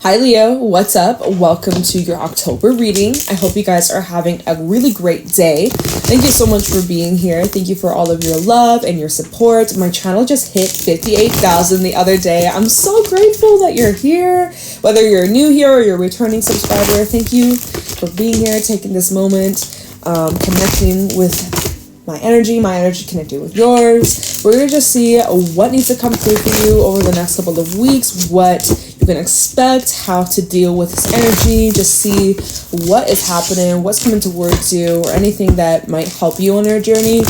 Hi Leo, what's up? Welcome to your October reading. I hope you guys are having a really great day. Thank you so much for being here. Thank you for all of your love and your support. My channel just hit 58,000 the other day. I'm so grateful that you're here. Whether you're new here or you're a returning subscriber, thank you for being here, taking this moment, connecting with my energy connecting with yours. We're going to just see what needs to come through for you over the next couple of weeks, what you can expect, how to deal with this energy, just see what is happening, what's coming towards you, or anything that might help you on your journey.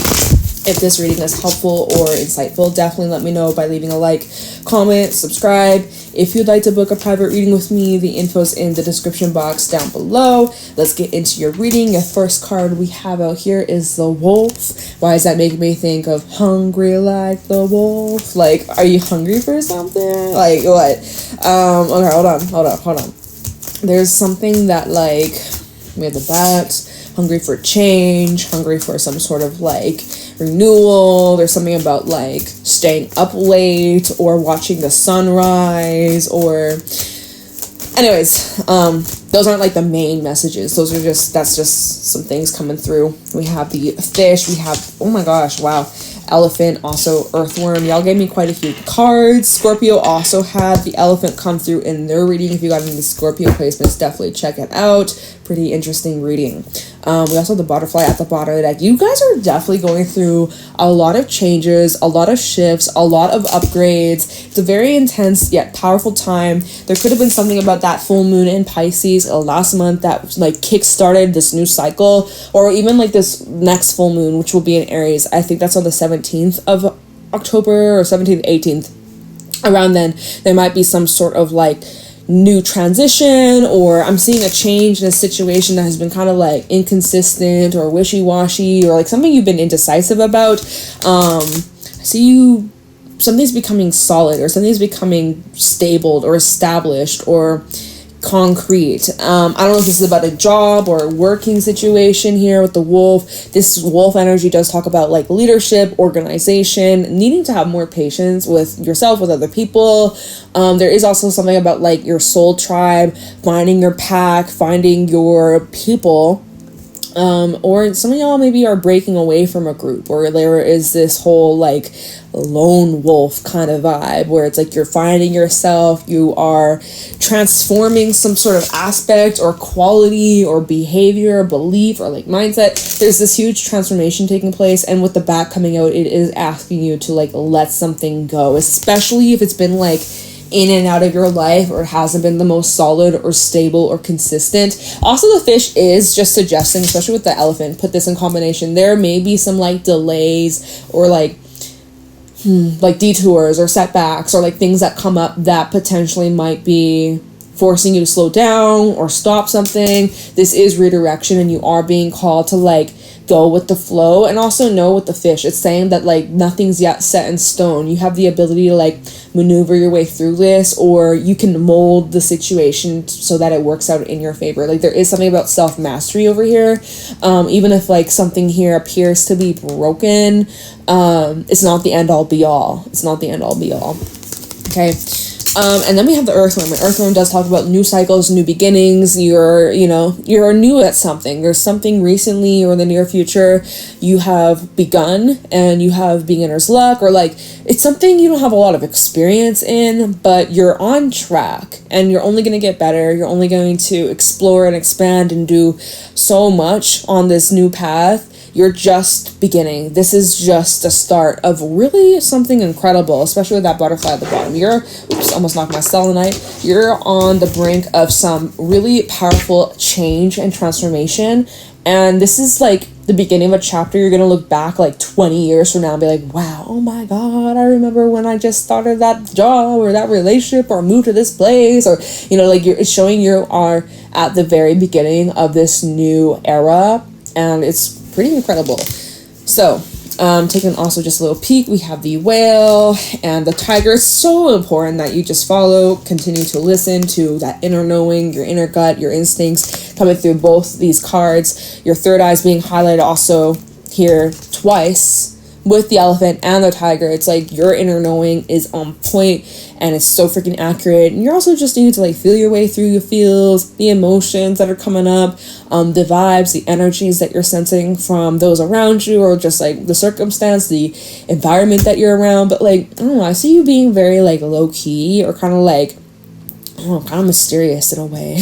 If this reading is helpful or insightful, definitely let me know by leaving a like, comment, subscribe. If you'd like to book a private reading with me, the info's in the description box down below. Let's get into your reading. Your first card we have out here is the Wolf. Why does that make me think of hungry like the wolf? Like, are you hungry for something? Like, what? Okay, hold on. There's something that, like, we have the bats. Hungry for change, hungry for some sort of like renewal. There's something about like staying up late or watching the sunrise, or anyways, those aren't like the main messages. That's just some things coming through. We have the fish, we have, oh my gosh, wow, elephant, also earthworm. Y'all gave me quite a few cards. Scorpio also had the elephant come through in their reading. If you got any Scorpio placements, definitely check it out. Pretty interesting reading. We also have the butterfly at the bottom of the deck. You guys are definitely going through a lot of changes, a lot of shifts, a lot of upgrades. It's a very intense yet powerful time. There could have been something about that full moon in Pisces last month that like kick-started this new cycle, or even like this next full moon, which will be in Aries. I think that's on the 17th of October or 17th, 18th. Around then, there might be some sort of like new transition, or I'm seeing a change in a situation that has been kind of like inconsistent or wishy-washy, or like something you've been indecisive about. I see something's becoming solid, or something's becoming stable or established or concrete. I don't know if this is about a job or a working situation here with the wolf. This wolf energy does talk about like leadership, organization, needing to have more patience with yourself, with other people. There is also something about like your soul tribe, finding your pack, finding your people. Or some of y'all maybe are breaking away from a group, or there is this whole like lone wolf kind of vibe where it's like you're finding yourself, you are transforming some sort of aspect or quality or behavior or belief or like mindset. There's this huge transformation taking place, and with the back coming out, it is asking you to like let something go, especially if it's been like in and out of your life, or it hasn't been the most solid or stable or consistent. Also, the fish is just suggesting, especially with the elephant, put this in combination, there may be some like delays or like detours or setbacks, or like things that come up that potentially might be forcing you to slow down or stop something. This is redirection, and you are being called to like go with the flow. And also know with the fish, it's saying that like nothing's yet set in stone. You have the ability to like maneuver your way through this, or you can mold the situation so that it works out in your favor. Like there is something about self-mastery over here. Even if like something here appears to be broken, it's not the end all be all. It's not the end all be all. Okay. And then we have the earthworm. And earthworm does talk about new cycles, new beginnings. You're new at something. There's something recently or in the near future you have begun, and you have beginner's luck, or like it's something you don't have a lot of experience in, but you're on track, and you're only going to get better. You're only going to explore and expand and do so much on this new path. You're just beginning. This is just the start of really something incredible, especially with that butterfly at the bottom. Almost knocked my selenite. You're on the brink of some really powerful change and transformation. And this is like the beginning of a chapter. You're going to look back like 20 years from now and be like, wow, oh my God, I remember when I just started that job or that relationship or moved to this place, or, like it's showing you are at the very beginning of this new era, and it's pretty incredible. So, taking also just a little peek, we have the whale and the tiger. It's so important that you just follow, continue to listen to that inner knowing, your inner gut, your instincts coming through both these cards. Your third eye is being highlighted also here twice with the elephant and the tiger, it's like your inner knowing is on point and it's so freaking accurate. And you're also just needing to like feel your way through the feels, the emotions that are coming up, the vibes, the energies that you're sensing from those around you, or just like the circumstance, the environment that you're around. But like, I don't know, I see you being very like low key, or kind of like, I don't know, kind of mysterious in a way.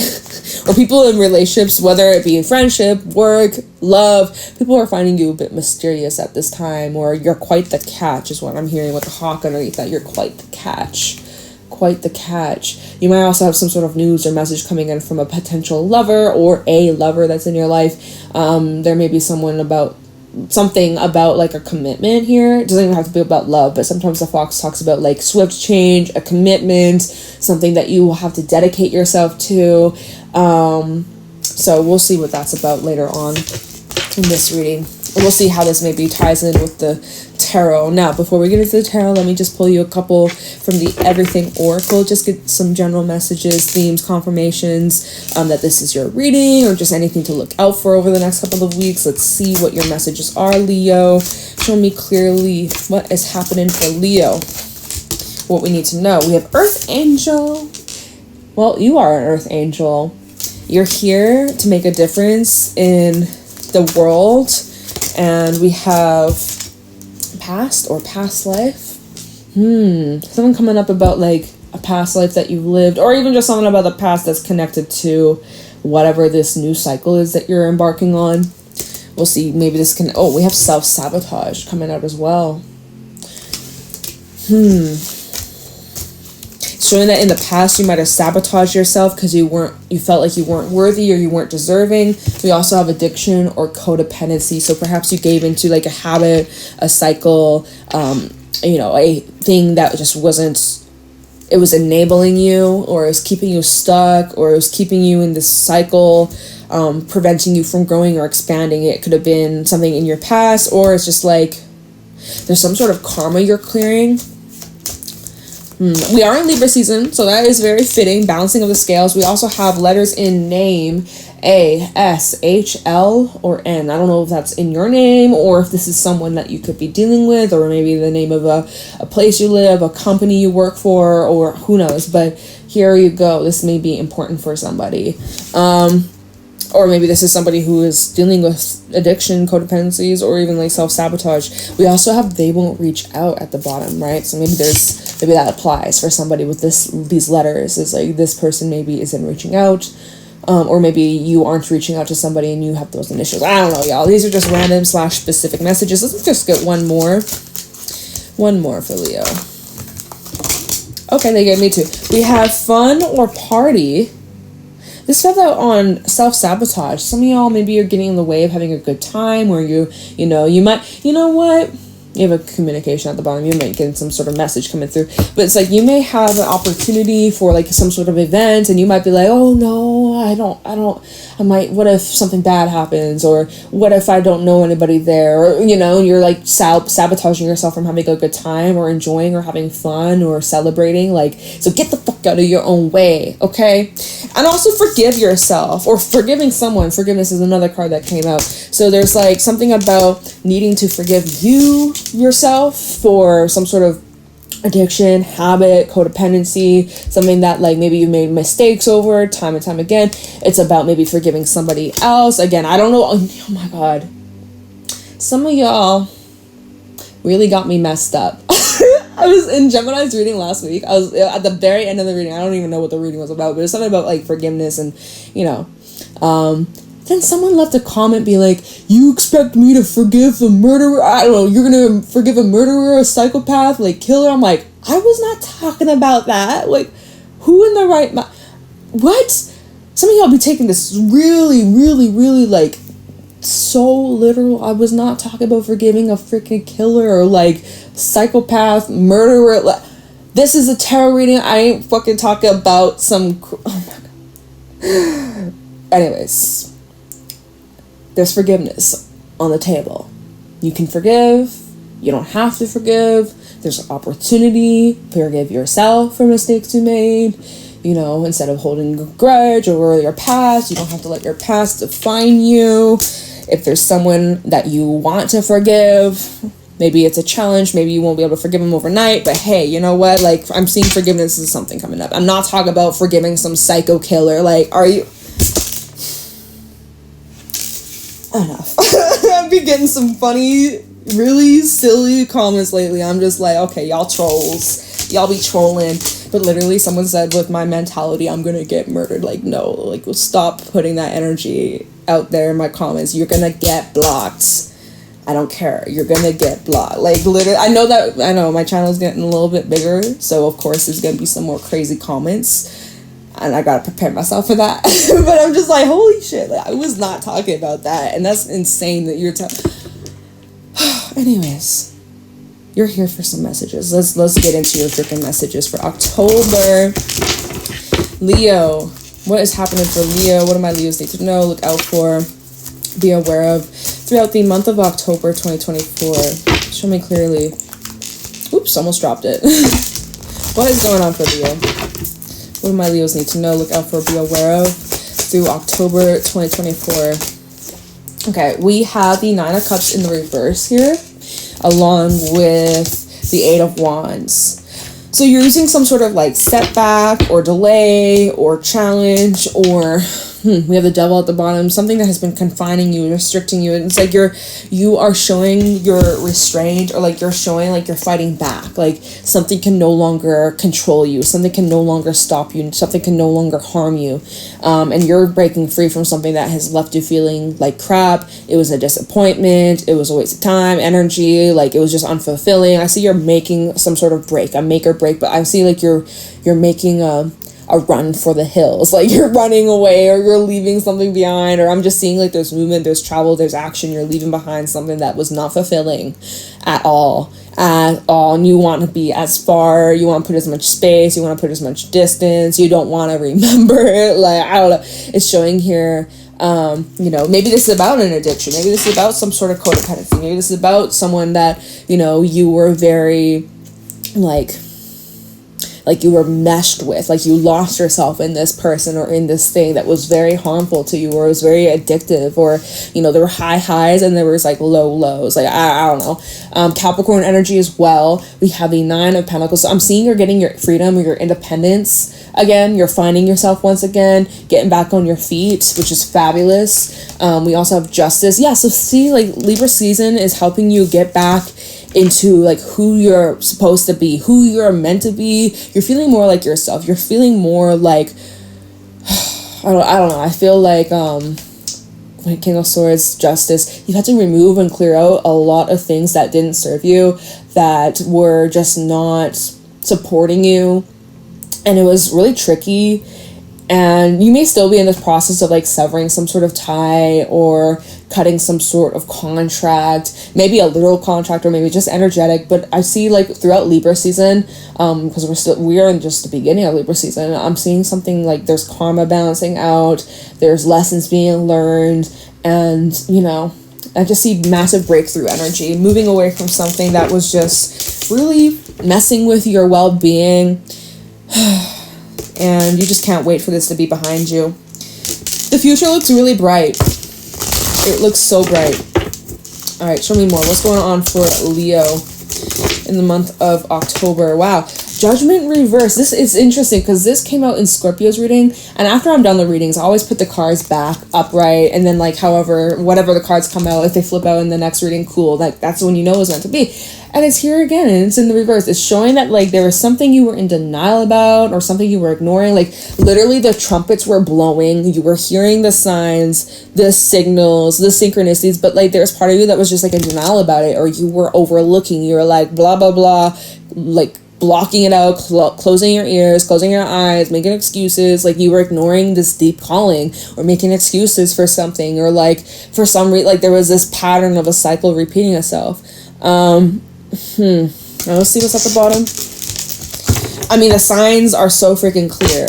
Or people in relationships, whether it be friendship, work, love, people are finding you a bit mysterious at this time, or you're quite the catch is what I'm hearing with the hawk underneath that. You're quite the catch. Quite the catch. You might also have some sort of news or message coming in from a potential lover or a lover that's in your life. There may be something about like a commitment here. It doesn't even have to be about love, but sometimes the fox talks about like swift change, a commitment, something that you will have to dedicate yourself to. So we'll see what that's about later on in this reading. And we'll see how this maybe ties in with the tarot. Now, before we get into the tarot, let me just pull you a couple from the Everything Oracle. Just get some general messages, themes, confirmations, that this is your reading, or just anything to look out for over the next couple of weeks. Let's see what your messages are, Leo. Show me clearly what is happening for Leo. What we need to know. We have Earth Angel. Well, you are an Earth Angel. You're here to make a difference in the world. And we have past or past life. Something coming up about like a past life that you've lived, or even just something about the past that's connected to whatever this new cycle is that you're embarking on. We'll see. Maybe this can... Oh, we have self-sabotage coming out as well. Showing that in the past you might have sabotaged yourself because you felt like you weren't worthy or you weren't deserving. We also have addiction or codependency. So perhaps you gave into like a habit, a cycle, a thing that just wasn't, it was enabling you, or it was keeping you stuck, or it was keeping you in this cycle, preventing you from growing or expanding. It could have been something in your past, or it's just like there's some sort of karma you're clearing. We are in Libra season, so that is very fitting. Balancing of the scales. We also have letters in name: A, S, H, L, or N. I don't know if that's in your name, or if this is someone that you could be dealing with, or maybe the name of a place you live, a company you work for, or who knows. But here you go. This may be important for somebody. Or maybe this is somebody who is dealing with addiction, codependencies, or even like self-sabotage. We also have they won't reach out at the bottom, right? So maybe that applies for somebody with these letters. It's like this person maybe isn't reaching out, or maybe you aren't reaching out to somebody and you have those initials. I don't know, y'all. These are just random / specific messages. Let's just get one more for Leo. Okay, they gave me two. We have fun or party. This felt out on self-sabotage. Some of y'all, maybe you're getting in the way of having a good time, or you might, you know what? You have a communication at the bottom. You might get some sort of message coming through. But it's like you may have an opportunity for like some sort of event, and you might be like, oh no, what if something bad happens? Or what if I don't know anybody there? Or, and you're like sabotaging yourself from having a good time, or enjoying, or having fun, or celebrating. Like, so get the fuck out of your own way, okay? And also forgive yourself, or forgiving someone. Forgiveness is another card that came out. So there's like something about needing to forgive yourself for some sort of addiction, habit, codependency, something that like maybe you made mistakes over time and time again. It's about maybe forgiving somebody else. Again, I don't know. Oh my God. Some of y'all really got me messed up. I was in Gemini's reading last week. I was at the very end of the reading. I don't even know what the reading was about, but it's something about like forgiveness and, then someone left a comment being like, you expect me to forgive a murderer? I don't know, you're gonna forgive a murderer, a psychopath, like killer? I'm like, I was not talking about that. Like, who in the right mind? What? Some of y'all be taking this really, really, really like so literal. I was not talking about forgiving a freaking killer or like psychopath, murderer. Like, this is a tarot reading. I ain't fucking talking about some... Oh my God. Anyways. There's forgiveness on the table. You can forgive. You don't have to forgive. There's an opportunity to forgive yourself for mistakes you made. Instead of holding a grudge over your past, you don't have to let your past define you. If there's someone that you want to forgive, Maybe it's a challenge. Maybe you won't be able to forgive him overnight. But hey, you know what? Like, I'm seeing forgiveness is something coming up. I'm not talking about forgiving some psycho killer. Like, are you... Enough. I've been getting some funny, really silly comments lately. I'm just like, okay, y'all trolls. Y'all be trolling. But literally someone said, with my mentality, I'm gonna get murdered. Like, no. Like, stop putting that energy out there in my comments. You're gonna get blocked. I don't care. You're gonna get blocked. Like, literally, I know my channel's getting a little bit bigger. So, of course, there's gonna be some more crazy comments. And I gotta prepare myself for that. But I'm just like, holy shit, like, I was not talking about that. And that's insane that you're anyways, you're here for some messages. Let's get into your freaking messages for October. Leo, what is happening for Leo? What do my Leos need to know, look out for, be aware of throughout the month of October 2024? Show me clearly. Oops, almost dropped it. What is going on for Leo? What do my Leos need to know, look out for, be aware of through October 2024? Okay, we have the 9 of Cups in the reverse here, along with the 8 of Wands. So you're using some sort of like setback or delay or challenge, or we have the Devil at the bottom, something that has been confining you, restricting you. It's like you are showing you're restrained, or like you're showing like you're fighting back. Like something can no longer control you, something can no longer stop you, something can no longer harm you. And you're breaking free from something that has left you feeling like crap. It was a disappointment, it was a waste of time, energy, like it was just unfulfilling. I see you're making some sort of break, a make or break, but I see like you're making a run for the hills, like you're running away, or you're leaving something behind, or I'm just seeing like there's movement, there's travel, there's action. You're leaving behind something that was not fulfilling at all, and you want to be as far, you want to put as much space, you want to put as much distance, you don't want to remember it. Like, I don't know, it's showing here. Maybe this is about an addiction, maybe this is about some sort of codependency, maybe this is about someone that, you were very like you were meshed with, like you lost yourself in this person or in this thing that was very harmful to you, or it was very addictive, or there were high highs and there was like low lows. Like I don't know. Capricorn energy as well. We have the 9 of Pentacles. So I'm seeing you're getting your freedom or your independence again. You're finding yourself once again, getting back on your feet, which is fabulous. We also have Justice. Yeah, so see, like Libra season is helping you get back into like who you're supposed to be, who you're meant to be. You're feeling more like yourself. You're feeling more like I don't know. I feel like King of Swords, Justice, you had to remove and clear out a lot of things that didn't serve you, that were just not supporting you, and it was really tricky. And you may still be in this process of like severing some sort of tie or cutting some sort of contract, maybe a literal contract or maybe just energetic. But I see like throughout Libra season, because we're in just the beginning of Libra season, I'm seeing something like there's karma balancing out, there's lessons being learned, and I just see massive breakthrough energy, moving away from something that was just really messing with your well-being. And you just can't wait for this to be behind you. The future looks really bright. It looks so bright. All right, show me more. What's going on for Leo in the month of October? Wow. Judgment reverse. This is interesting because this came out in Scorpio's reading. And after I'm done the readings, I always put the cards back upright. And then like whatever the cards come out, if they flip out in the next reading, cool. Like that's when you know it's meant to be. And it's here again, and it's in the reverse. It's showing that like there was something you were in denial about, or something you were ignoring. Like literally the trumpets were blowing. You were hearing the signs, the signals, the synchronicities, but like there's part of you that was just like in denial about it, or you were overlooking. You were like blah, blah, blah, like blocking it out, closing your ears, closing your eyes, making excuses. Like you were ignoring this deep calling, or making excuses for something, or like for some reason, like there was this pattern of a cycle repeating itself. Now let's see what's at the bottom. I mean, the signs are so freaking clear.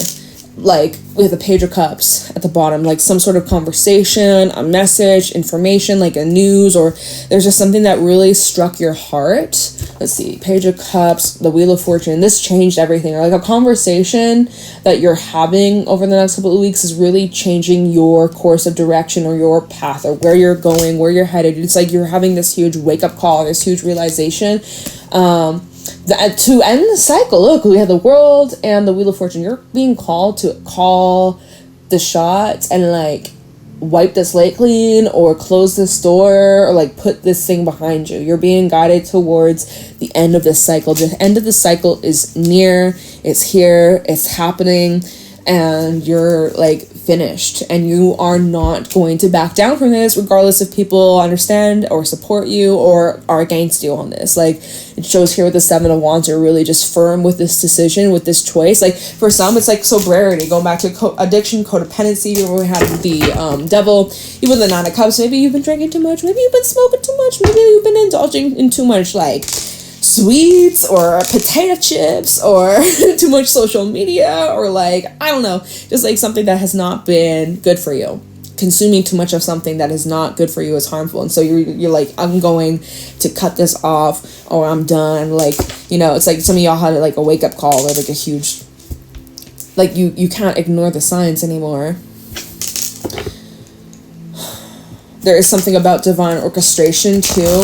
like with the Page of Cups at the bottom, like some sort of conversation, a message, information, like a news, or there's just something that really struck your heart. Let's see, Page of Cups, the Wheel of Fortune, this changed everything. Or like a conversation that you're having over the next couple of weeks is really changing your course of direction or your path or where you're going, where you're headed. It's like you're having this huge wake-up call, this huge realization. To end the cycle, look, we have the World and the Wheel of Fortune. You're being called to call the shots and like wipe the slate clean or close this door or like put this thing behind you. You're being guided towards the end of this cycle. The end of the cycle is near, it's here, it's happening, and you're like finished, and you are not going to back down from this regardless if people understand or support you or are against you on this. Like it shows here with the Seven of Wands, you're really just firm with this decision, with this choice. Like for some it's like sobriety, going back to addiction, codependency, or we have the devil, even the Nine of Cups. Maybe you've been drinking too much, maybe you've been smoking too much, maybe you've been indulging in too much like sweets or potato chips or too much social media, or like, I don't know, just like something that has not been good for you. Consuming too much of something that is not good for you is harmful, and so you're like, I'm going to cut this off, or I'm done. Like, you know, it's like some of y'all had like a wake-up call, or like a huge, like you can't ignore the signs anymore. There is something about divine orchestration too,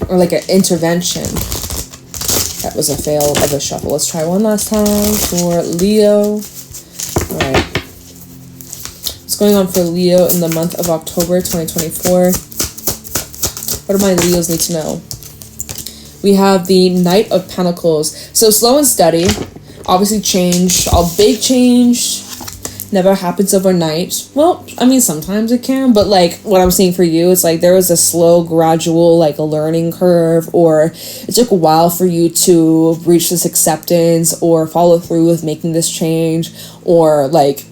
or like an intervention. That was a fail of a shuffle. Let's try one last time for Leo. All right. What's going on for Leo in the month of October 2024? What do my Leos need to know? We have the Knight of Pentacles. So slow and steady. Obviously change, a big change never happens overnight. Well, I mean, sometimes it can, but like what I'm seeing for you, it's like there was a slow, gradual, like a learning curve, or it took a while for you to reach this acceptance or follow through with making this change, or like,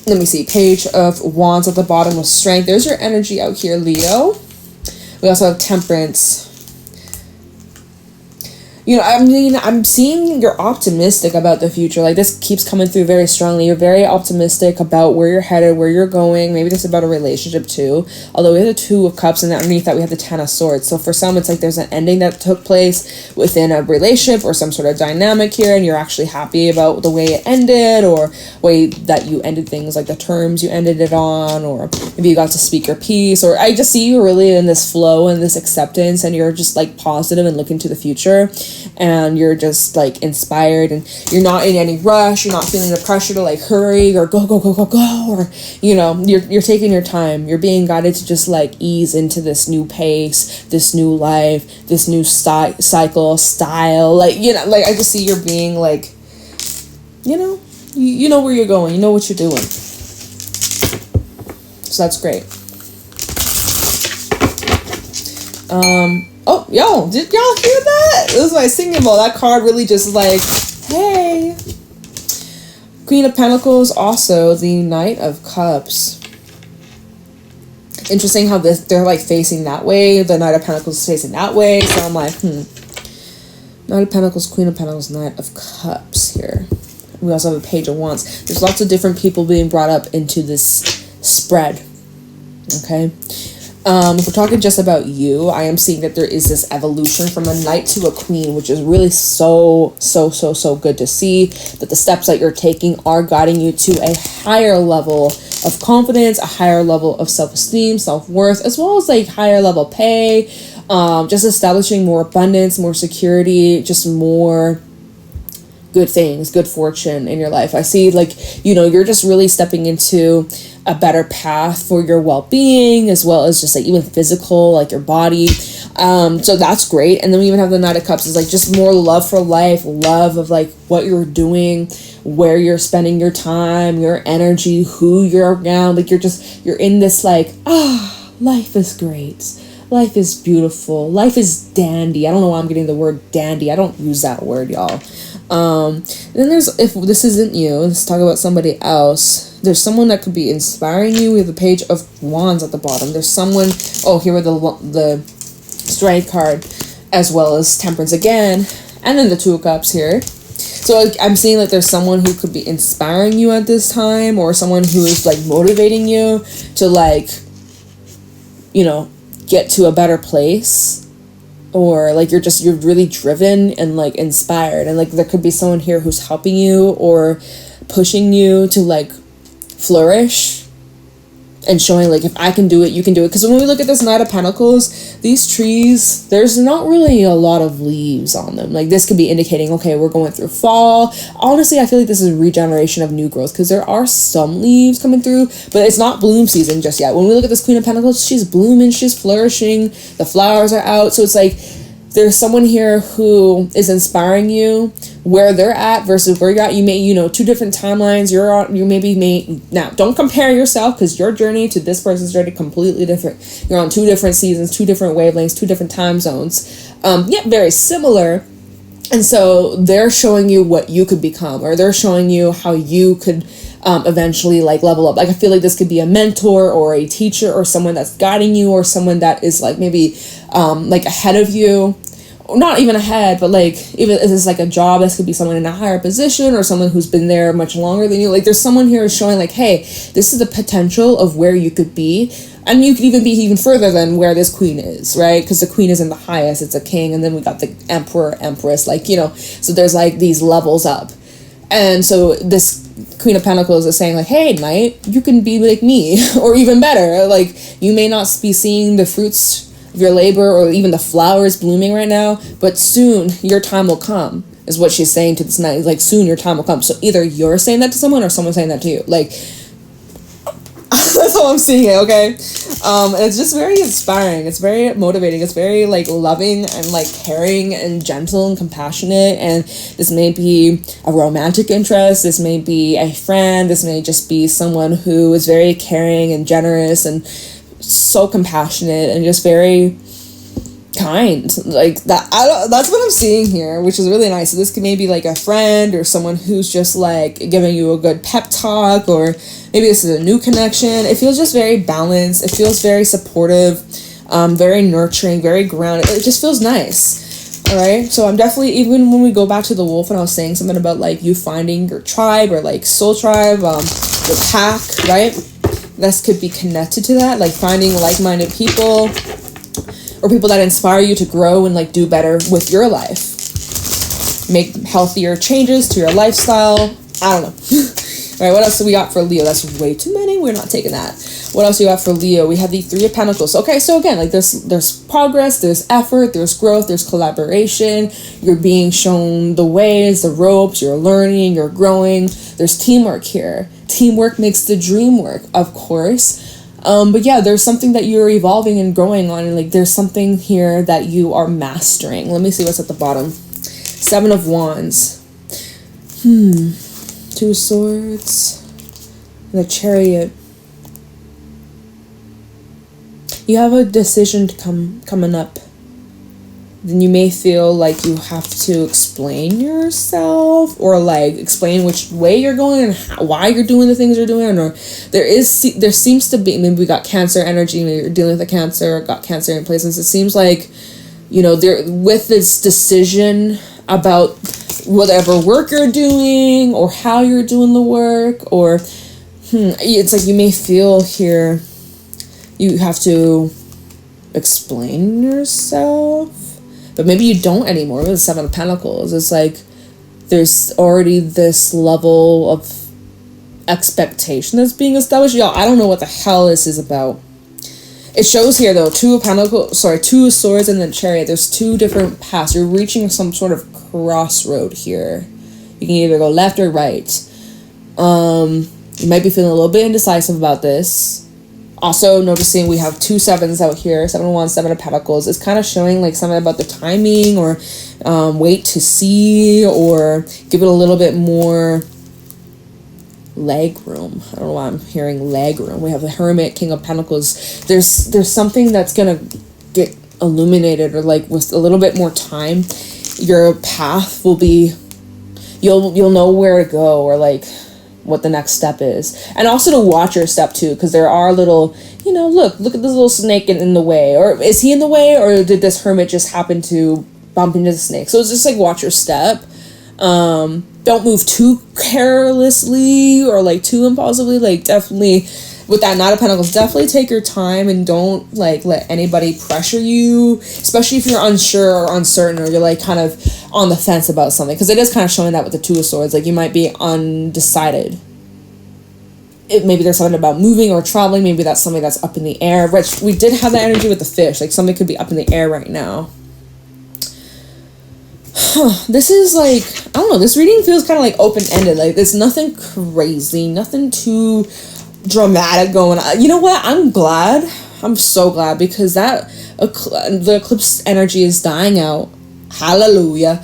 let me see, Page of Wands at the bottom with Strength. There's your energy out here, Leo. We also have Temperance. You know, I mean, I'm seeing you're optimistic about the future. Like, this keeps coming through very strongly. You're very optimistic about where you're headed, where you're going. Maybe this is about a relationship, too. Although we have the Two of Cups, and underneath that we have the Ten of Swords. So for some, it's like there's an ending that took place within a relationship or some sort of dynamic here, and you're actually happy about the way it ended, or way that you ended things, like the terms you ended it on, or maybe you got to speak your piece. Or I just see you really in this flow and this acceptance, and you're just like positive and looking to the future. And you're just like inspired, and you're not in any rush. You're not feeling the pressure to like hurry or go, or, you know, you're taking your time. You're being guided to just like ease into this new pace, this new life, this new cycle, style. Like, you know, like I just see you're being like, you know, you know where you're going. You know what you're doing. So that's great. Oh, yo, did y'all hear that? It was my singing bowl. That card really just like, hey. Queen of Pentacles, also the Knight of Cups. Interesting how they're like facing that way. The Knight of Pentacles is facing that way. So I'm like, Knight of Pentacles, Queen of Pentacles, Knight of Cups here. We also have a Page of Wands. There's lots of different people being brought up into this spread. Okay. If we're talking just about you, I am seeing that there is this evolution from a knight to a queen, which is really so good to see. That the steps that you're taking are guiding you to a higher level of confidence, a higher level of self-esteem, self-worth, as well as like higher level pay, just establishing more abundance, more security, just more good things, good fortune in your life. I see like, you know, you're just really stepping into a better path for your well-being, as well as just like even physical, like your body. So that's great. And then we even have the Knight of Cups is like just more love for life, love of like what you're doing, where you're spending your time, your energy, who you're around. Like you're in this like, life is great. Life is beautiful. Life is dandy. I don't know why I'm getting the word dandy. I don't use that word, y'all. Then there's, if this isn't you, let's talk about somebody else. There's someone that could be inspiring you. We have the Page of Wands at the bottom. There's someone, here with the Strength card, as well as Temperance again, and then the Two of Cups here. So like, I'm seeing like there's someone who could be inspiring you at this time, or someone who is like motivating you to like, you know, get to a better place, or like you're really driven and like inspired, and like there could be someone here who's helping you or pushing you to like flourish and showing like, if I can do it, you can do it. Because when we look at this Knight of Pentacles, these trees, there's not really a lot of leaves on them. Like this could be indicating, okay, we're going through fall. Honestly, I feel like this is a regeneration of new growth, because there are some leaves coming through, but it's not bloom season just yet. When we look at this Queen of Pentacles, she's blooming, she's flourishing, the flowers are out. So it's like there's someone here who is inspiring you where they're at versus where you're at. You may, you know, two different timelines. Now don't compare yourself, because your journey to this person's journey completely different. You're on two different seasons, two different wavelengths, two different time zones, yet very similar. And so they're showing you what you could become, or they're showing you how you could eventually like level up. Like I feel like this could be a mentor or a teacher or someone that's guiding you, or someone that is like maybe like ahead of you. Not even ahead, but like, even if it's like a job, this could be someone in a higher position or someone who's been there much longer than you. Like there's someone here showing like, hey, this is the potential of where you could be, and you could even be even further than where this queen is, right? Because the queen is in the highest, it's a king, and then we got the emperor, empress, like, you know, so there's like these levels up. And so this Queen of Pentacles is saying like, hey, Knight, you can be like me, or even better. Like you may not be seeing the fruits of your labor or even the flowers blooming right now, but soon your time will come, is what she's saying to this Knight. Like soon your time will come. So either you're saying that to someone or someone's saying that to you. Like that's how I'm seeing it, okay? And it's just very inspiring. It's very motivating. It's very like loving and like caring and gentle and compassionate. And this may be a romantic interest. This may be a friend. This may just be someone who is very caring and generous and so compassionate and just very kind, like that. That's what I'm seeing here, which is really nice. So this could maybe like a friend or someone who's just like giving you a good pep talk, or maybe this is a new connection. It feels just very balanced. It feels very supportive, very nurturing, very grounded. It just feels nice. All right, so I'm definitely, even when we go back to the wolf and I was saying something about like you finding your tribe or like soul tribe, your pack, right? This could be connected to that, like finding like-minded people or people that inspire you to grow and like do better with your life. Make healthier changes to your lifestyle. I don't know. All right, what else do we got for Leo? That's way too many. We're not taking that. What else do you got for Leo? We have the Three of Pentacles. Okay, so again, like there's progress, there's effort, there's growth, there's collaboration. You're being shown the ways, the ropes, you're learning, you're growing. There's teamwork here. Teamwork makes the dream work, of course. But yeah, there's something that you're evolving and growing on, and like there's something here that you are mastering. Let me see what's at the bottom. Seven of Wands. Two Swords. The Chariot. You have a decision coming up. Then you may feel like you have to explain yourself, or like explain which way you're going and why you're doing the things you're doing. Or there seems to be, maybe we got Cancer energy, maybe you're dealing with a Cancer, got Cancer in places. It seems like, you know, there with this decision about whatever work you're doing or how you're doing the work, or it's like you may feel here you have to explain yourself. But maybe you don't anymore with the Seven of Pentacles. It's like there's already this level of expectation that's being established. Y'all, I don't know what the hell this is about. It shows here though, Two of Swords and then Chariot. There's two different paths. You're reaching some sort of crossroad here. You can either go left or right. You might be feeling a little bit indecisive about this. Also noticing we have two sevens out here, 7 of Wands, 7 of Pentacles. It's kind of showing like something about the timing, or wait to see, or give it a little bit more leg room. I don't know why I'm hearing leg room. We have the Hermit, King of Pentacles. There's something that's gonna get illuminated, or like with a little bit more time, your path will be, you'll know where to go, or like what the next step is. And also to watch your step too, because there are little, you know, look at this little snake in the way, or is he in the way, or did this hermit just happen to bump into the snake? So it's just like watch your step. Don't move too carelessly or like too impulsively. Like definitely with that Knight of Pentacles, definitely take your time and don't like let anybody pressure you, especially if you're unsure or uncertain or you're like kind of on the fence about something, because it is kind of showing that with the Two of Swords. Like you might be undecided. Maybe there's something about moving or traveling. Maybe that's something that's up in the air. Which we did have that energy with the fish. Like something could be up in the air right now. This is like, I don't know, this reading feels kind of like open-ended. Like there's nothing crazy, nothing too dramatic going on. You know what? I'm glad. I'm so glad, because that the eclipse energy is dying out. Hallelujah.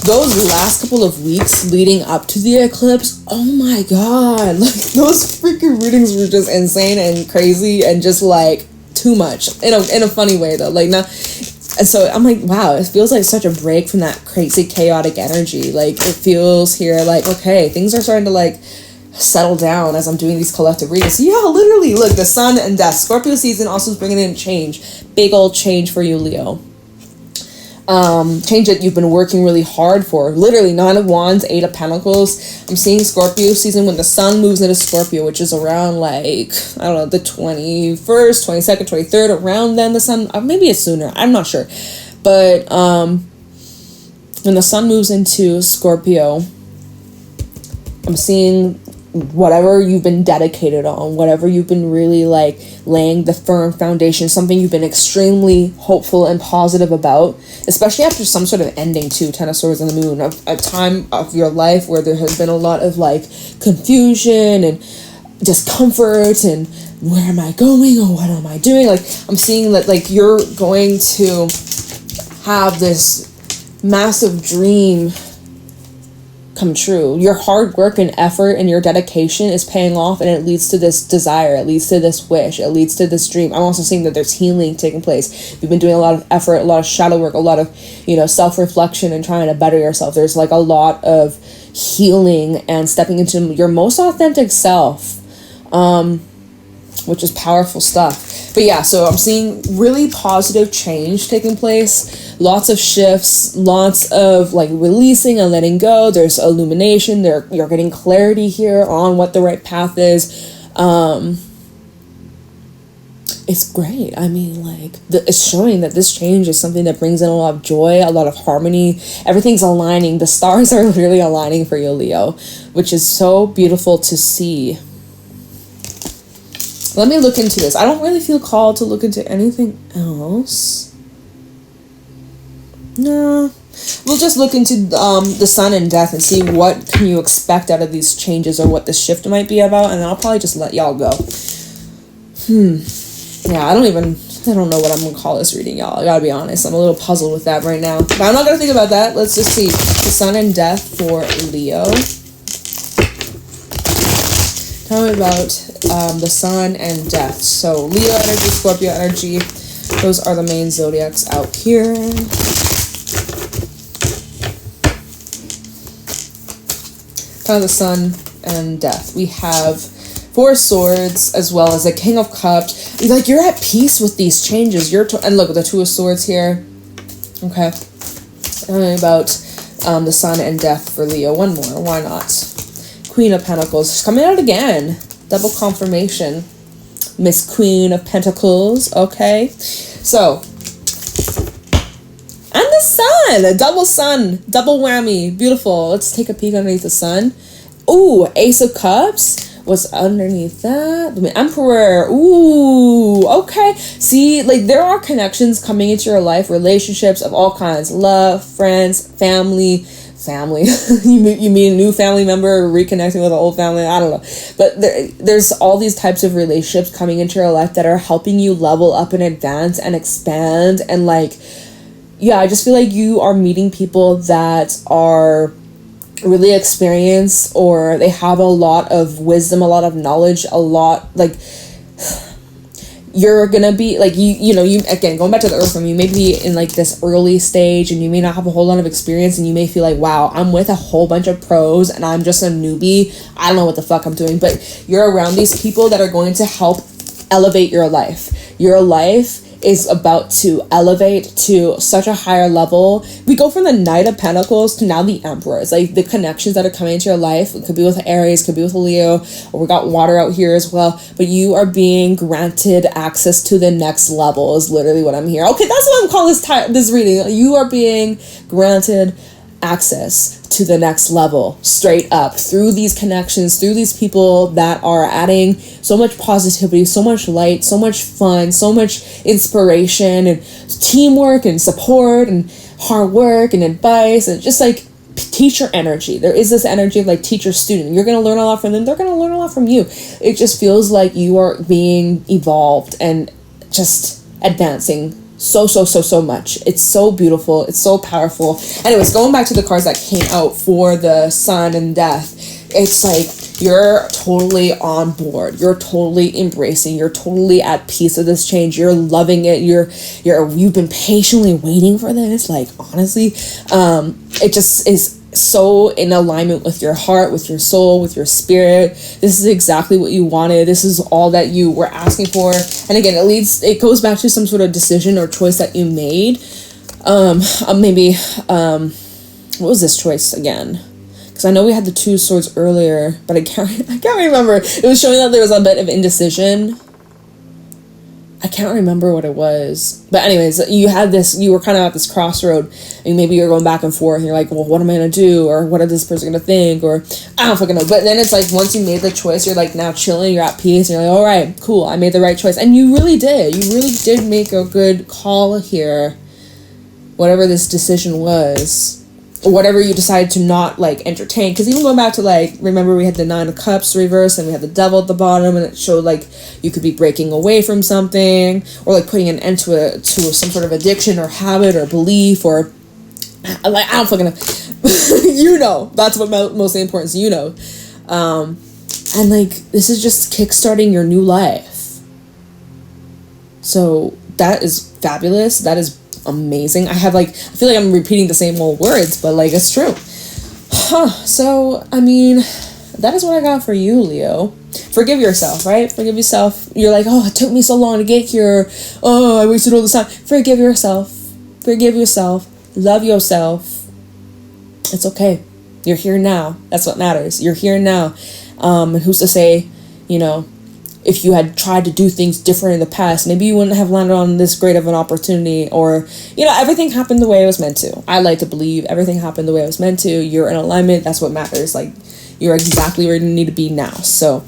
Those last couple of weeks leading up to the eclipse, oh my god, like those freaking readings were just insane and crazy and just like too much in a funny way though. Like now, and so I'm like, wow, it feels like such a break from that crazy chaotic energy. Like it feels here like, okay, things are starting to like settle down as I'm doing these collective readings. Yeah, literally, look, the sun and death. Scorpio season also is bringing in change. Big old change for you, Leo. Change that you've been working really hard for. Literally, 9 of Wands, 8 of Pentacles. I'm seeing Scorpio season when the sun moves into Scorpio, which is around like, I don't know, the 21st, 22nd, 23rd, around then the sun, maybe it's sooner, I'm not sure. But when the sun moves into Scorpio, I'm seeing whatever you've been dedicated on, whatever you've been really like laying the firm foundation, something you've been extremely hopeful and positive about, especially after some sort of ending too. 10 of Swords and the Moon, a time of your life where there has been a lot of like confusion and discomfort and where am I going or what am I doing. Like I'm seeing that like you're going to have this massive dream come true. Your hard work and effort and your dedication is paying off, and it leads to this desire, it leads to this wish, it leads to this dream. I'm also seeing that there's healing taking place. You've been doing a lot of effort, a lot of shadow work, a lot of, self-reflection and trying to better yourself. There's like a lot of healing and stepping into your most authentic self, which is powerful stuff. But yeah, so I'm seeing really positive change taking place. Lots of shifts, lots of like releasing and letting go. There's illumination. You're getting clarity here on what the right path is. It's great. I mean, like it's showing that this change is something that brings in a lot of joy, a lot of harmony. Everything's aligning. The stars are literally aligning for you, Leo, which is so beautiful to see. Let me look into this. I don't really feel called to look into anything else. No. We'll just look into the sun and death and see what can you expect out of these changes or what this shift might be about. And then I'll probably just let y'all go. Yeah, I don't know what I'm going to call this reading, y'all. I gotta be honest. I'm a little puzzled with that right now. But I'm not going to think about that. Let's just see. The sun and death for Leo. Tell me about the sun and death. So Leo energy, Scorpio energy. Those are the main zodiacs out here. Kind of the sun and death. We have 4 swords as well as a King of Cups. Like you're at peace with these changes. And look, the 2 of Swords here. Okay. Tell me about the sun and death for Leo. One more. Why not? Queen of Pentacles. She's coming out again. Double confirmation. Miss Queen of Pentacles. Okay. So. And the sun. A double sun. Double whammy. Beautiful. Let's take a peek underneath the sun. Ooh. Ace of Cups. What's underneath that? The Emperor. Ooh. Okay. See, like there are connections coming into your life. Relationships of all kinds. Love, friends, family. you meet a new family member, reconnecting with an old family, I don't know, but there's all these types of relationships coming into your life that are helping you level up and advance and expand. And like, yeah, I just feel like you are meeting people that are really experienced, or they have a lot of wisdom, a lot of knowledge, a lot like you're gonna be like you again, going back to the earth room, you may be in like this early stage and you may not have a whole lot of experience, and you may feel like, wow, I'm with a whole bunch of pros and I'm just a newbie, I don't know what the fuck I'm doing. But you're around these people that are going to help elevate your life. Your life is about to elevate to such a higher level. We go from the Knight of Pentacles to now the Emperor. It's like the connections that are coming into your life. It could be with Aries, could be with Leo, or we got water out here as well. But you are being granted access to the next level is literally what I'm hearing. Okay, that's what I'm calling this reading. You are being granted access to the next level, straight up, through these connections, through these people that are adding so much positivity, so much light, so much fun, so much inspiration and teamwork and support and hard work and advice and just like teacher energy. There is this energy of like teacher student. You're going to learn a lot from them. They're going to learn a lot from you. It just feels like you are being evolved and just advancing so much. It's so beautiful. It's so powerful. Anyways, going back to the cards that came out for the Sun and Death, it's like you're totally on board. You're totally embracing. You're totally at peace with this change. You're loving it. You've been patiently waiting for this. Like, honestly, it just is so in alignment with your heart, with your soul, with your spirit. This is exactly what you wanted. This is all that you were asking for. And again, it goes back to some sort of decision or choice that you made. What was this choice again? Because I know we had the Two of Swords earlier, but I can't remember. It was showing that there was a bit of indecision. I can't remember what it was. But anyways, you were kind of at this crossroad, and maybe you're going back and forth, and you're like, well, what am I going to do? Or what is this person going to think? Or I don't fucking know. But then it's like, once you made the choice, you're like now chilling, you're at peace, and you're like, all right, cool, I made the right choice. And you really did. You really did make a good call here. Whatever this decision was. Or whatever you decided to not like entertain, because even going back to like, remember we had the Nine of Cups reverse and we had the Devil at the bottom, and it showed like you could be breaking away from something or like putting an end to some sort of addiction or habit or belief, or like I don't fucking know. You know, that's what mostly important is, you know. And like this is just kickstarting your new life. So that is fabulous. That is amazing. I feel like I'm repeating the same old words, but like it's true. So I mean, that is what I got for you, Leo. Forgive yourself, right? Forgive yourself. You're like, oh, it took me so long to get here. Oh, I wasted all this time. Forgive yourself. Forgive yourself. Love yourself. It's okay. You're here now. That's what matters. You're here now. And who's to say, you know, if you had tried to do things different in the past, maybe you wouldn't have landed on this great of an opportunity, or, you know, everything happened the way it was meant to. I like to believe everything happened the way it was meant to. You're in alignment. That's what matters. Like, you're exactly where you need to be now. So,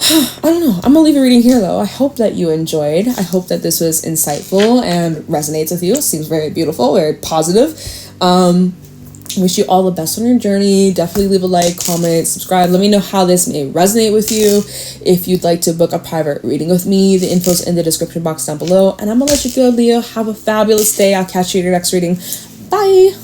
I don't know. I'm going to leave a reading here, though. I hope that you enjoyed. I hope that this was insightful and resonates with you. It seems very beautiful, very positive. Wish you all the best on your journey. Definitely leave a like, comment, subscribe. Let me know how this may resonate with you. If you'd like to book a private reading with me, the info's in the description box down below. And I'm gonna let you go, Leo. Have a fabulous day. I'll catch you in your next reading. Bye.